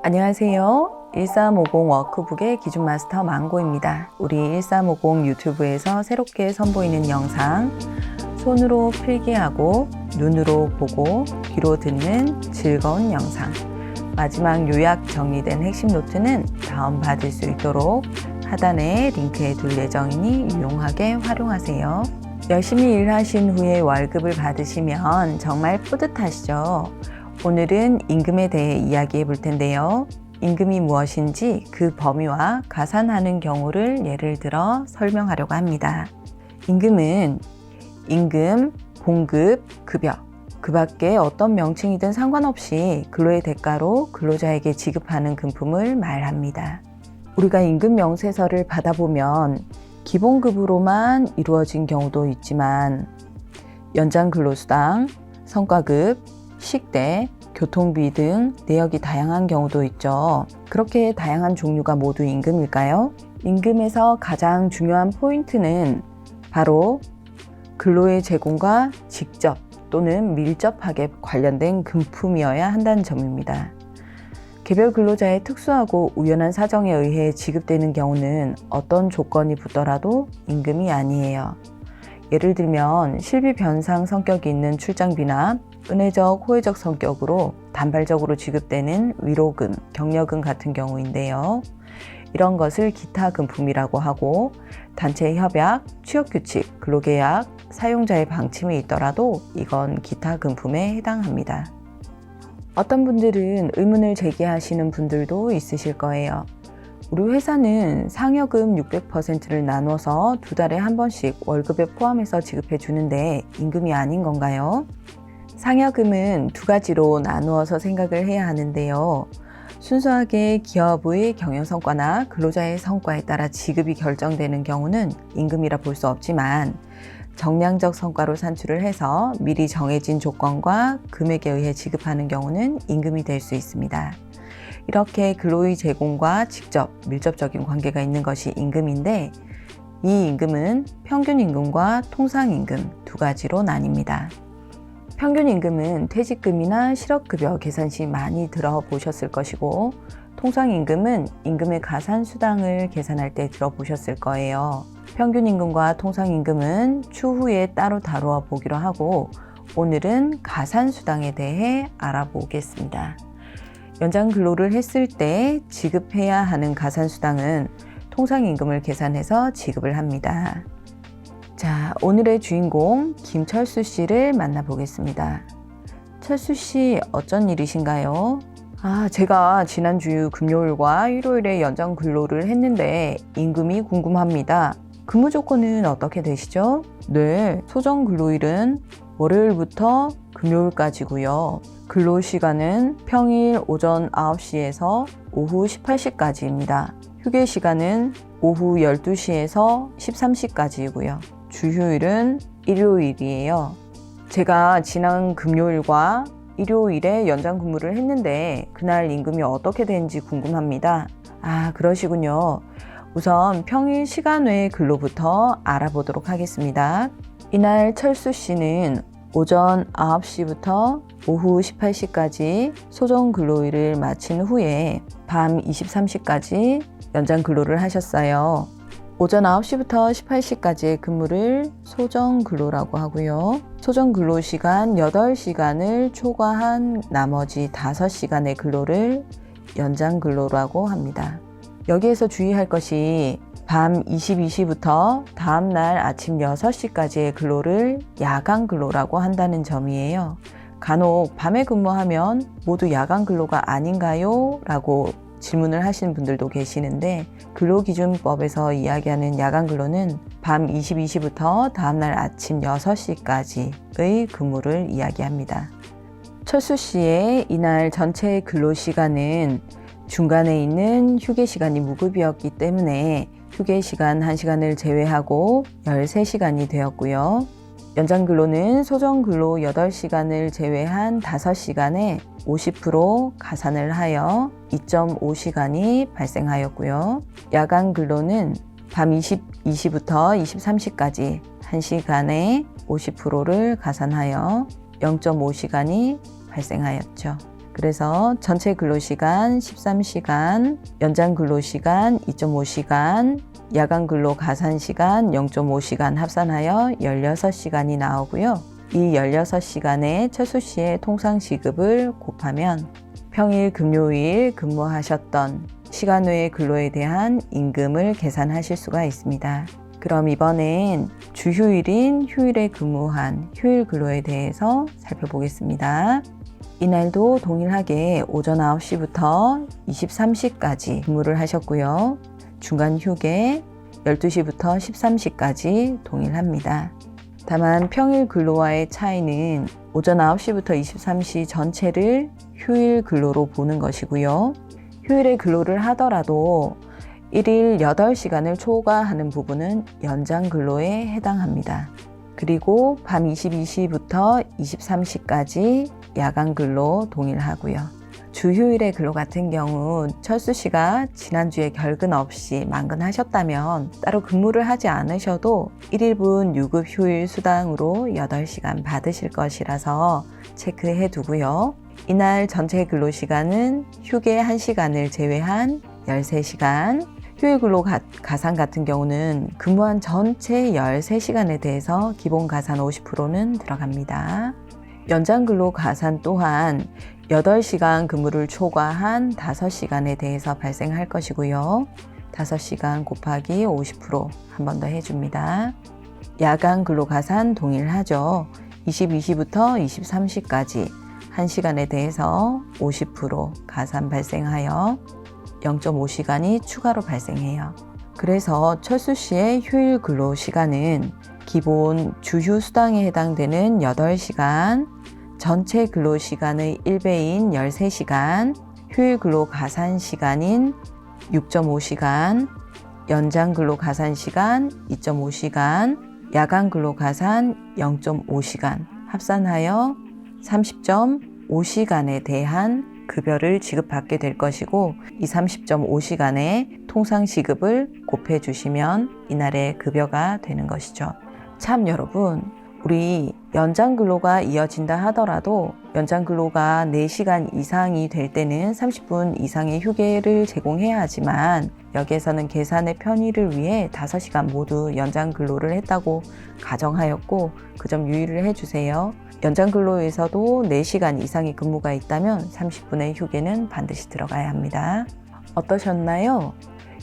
안녕하세요. 1350 워크북의 기준마스터 망고입니다. 우리 1350 유튜브에서 새롭게 선보이는 영상, 손으로 필기하고 눈으로 보고 귀로 듣는 즐거운 영상, 마지막 요약 정리된 핵심 노트는 다운받을 수 있도록 하단에 링크해 둘 예정이니 유용하게 활용하세요. 열심히 일하신 후에 월급을 받으시면 정말 뿌듯하시죠? 오늘은 임금에 대해 이야기해 볼 텐데요. 임금이 무엇인지 그 범위와 가산하는 경우를 예를 들어 설명하려고 합니다. 임금은 임금, 봉급, 급여, 그 밖에 어떤 명칭이든 상관없이 근로의 대가로 근로자에게 지급하는 금품을 말합니다. 우리가 임금 명세서를 받아보면 기본급으로만 이루어진 경우도 있지만 연장근로수당, 성과급, 식대, 교통비 등 내역이 다양한 경우도 있죠. 그렇게 다양한 종류가 모두 임금일까요? 임금에서 가장 중요한 포인트는 바로 근로의 제공과 직접 또는 밀접하게 관련된 금품이어야 한다는 점입니다. 개별 근로자의 특수하고 우연한 사정에 의해 지급되는 경우는 어떤 조건이 붙더라도 임금이 아니에요. 예를 들면 실비 변상 성격이 있는 출장비나 은혜적, 호혜적 성격으로 단발적으로 지급되는 위로금, 격려금 같은 경우인데요. 이런 것을 기타 금품이라고 하고 단체 협약, 취업규칙, 근로계약, 사용자의 방침이 있더라도 이건 기타 금품에 해당합니다. 어떤 분들은 의문을 제기하시는 분들도 있으실 거예요. 우리 회사는 상여금 600%를 나눠서 두 달에 한 번씩 월급에 포함해서 지급해 주는데 임금이 아닌 건가요? 상여금은 두 가지로 나누어서 생각을 해야 하는데요. 순수하게 기업의 경영성과나 근로자의 성과에 따라 지급이 결정되는 경우는 임금이라 볼 수 없지만 정량적 성과로 산출을 해서 미리 정해진 조건과 금액에 의해 지급하는 경우는 임금이 될 수 있습니다. 이렇게 근로의 제공과 직접 밀접적인 관계가 있는 것이 임금인데 이 임금은 평균임금과 통상임금 두 가지로 나뉩니다. 평균임금은 퇴직금이나 실업급여 계산 시 많이 들어보셨을 것이고 통상임금은 임금의 가산수당을 계산할 때 들어보셨을 거예요. 평균임금과 통상임금은 추후에 따로 다루어 보기로 하고 오늘은 가산수당에 대해 알아보겠습니다. 연장 근로를 했을 때 지급해야 하는 가산수당은 통상임금을 계산해서 지급을 합니다. 자, 오늘의 주인공 김철수 씨를 만나보겠습니다. 철수 씨 어쩐 일이신가요? 제가 지난주 금요일과 일요일에 연장 근로를 했는데 임금이 궁금합니다. 근무 조건은 어떻게 되시죠? 네, 소정 근로일은 월요일부터 금요일까지고요. 근로 시간은 평일 오전 9시에서 오후 18시까지입니다. 휴게 시간은 오후 12시에서 13시까지이고요. 주휴일은 일요일이에요. 제가 지난 금요일과 일요일에 연장 근무를 했는데 그날 임금이 어떻게 되는지 궁금합니다. 그러시군요. 우선 평일 시간 외의 근로부터 알아보도록 하겠습니다. 이날 철수 씨는 오전 9시부터 오후 18시까지 소정 근로일을 마친 후에 밤 23시까지 연장 근로를 하셨어요. 오전 9시부터 18시까지의 근무를 소정 근로라고 하고요. 소정 근로 시간 8시간을 초과한 나머지 5시간의 근로를 연장 근로라고 합니다. 여기에서 주의할 것이 밤 22시부터 다음날 아침 6시까지의 근로를 야간 근로라고 한다는 점이에요. 간혹 밤에 근무하면 모두 야간 근로가 아닌가요? 라고 질문을 하시는 분들도 계시는데 근로기준법에서 이야기하는 야간 근로는 밤 22시부터 다음날 아침 6시까지의 근무를 이야기합니다. 철수 씨의 이날 전체 근로 시간은 중간에 있는 휴게 시간이 무급이었기 때문에 휴게 시간 1시간을 제외하고 13시간이 되었고요. 연장 근로는 소정 근로 8시간을 제외한 5시간에 50% 가산을 하여 2.5시간이 발생하였고요. 야간 근로는 밤 22시부터 23시까지 1시간에 50%를 가산하여 0.5시간이 발생하였죠. 그래서 전체 근로시간 13시간, 연장 근로시간 2.5시간, 야간 근로 가산시간 0.5시간 합산하여 16시간이 나오고요. 이 16시간의 철수시의 통상시급을 곱하면 평일 금요일 근무하셨던 시간 외의 근로에 대한 임금을 계산하실 수가 있습니다. 그럼 이번엔 주휴일인 휴일에 근무한 휴일 근로에 대해서 살펴보겠습니다. 이날도 동일하게 오전 9시부터 23시까지 근무를 하셨고요. 중간 휴게 12시부터 13시까지 동일합니다. 다만 평일 근로와의 차이는 오전 9시부터 23시 전체를 휴일 근로로 보는 것이고요. 휴일에 근로를 하더라도 1일 8시간을 초과하는 부분은 연장 근로에 해당합니다. 그리고 밤 22시부터 23시까지 야간 근로 동일하고요. 주휴일의 근로 같은 경우 철수시가 지난주에 결근 없이 만근하셨다면 따로 근무를 하지 않으셔도 1일분 유급 휴일 수당으로 8시간 받으실 것이라서 체크해 두고요. 이날 전체 근로시간은 휴게 1시간을 제외한 13시간, 휴일 근로 가산 같은 경우는 근무한 전체 13시간에 대해서 기본 가산 50%는 들어갑니다. 연장 근로 가산 또한 8시간 근무를 초과한 5시간에 대해서 발생할 것이고요. 5시간 곱하기 50% 한 번 더 해줍니다. 야간 근로 가산 동일하죠. 22시부터 23시까지 1시간에 대해서 50% 가산 발생하여 0.5시간이 추가로 발생해요. 그래서 철수시의 휴일 근로 시간은 기본 주휴 수당에 해당되는 8시간, 전체 근로 시간의 1배인 13시간, 휴일 근로 가산 시간인 6.5시간, 연장 근로 가산 시간 2.5시간, 야간 근로 가산 0.5시간 합산하여 30.5시간에 대한 급여를 지급받게 될 것이고, 이 30.5시간에 통상시급을 곱해 주시면 이날의 급여가 되는 것이죠. 참 여러분, 우리 연장 근로가 이어진다 하더라도 연장 근로가 4시간 이상이 될 때는 30분 이상의 휴게를 제공해야 하지만, 여기에서는 계산의 편의를 위해 5시간 모두 연장 근로를 했다고 가정하였고, 그 점 유의를 해주세요. 연장 근로에서도 4시간 이상의 근무가 있다면 30분의 휴게는 반드시 들어가야 합니다. 어떠셨나요?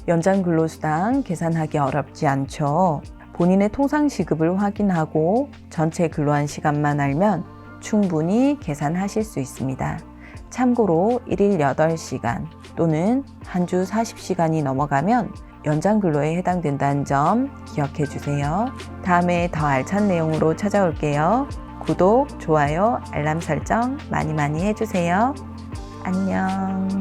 연장 근로수당 계산하기 어렵지 않죠? 본인의 통상시급을 확인하고 전체 근로한 시간만 알면 충분히 계산하실 수 있습니다. 참고로 1일 8시간 또는 한 주 40시간이 넘어가면 연장 근로에 해당된다는 점 기억해 주세요. 다음에 더 알찬 내용으로 찾아올게요. 구독, 좋아요, 알람 설정 많이 해주세요. 안녕.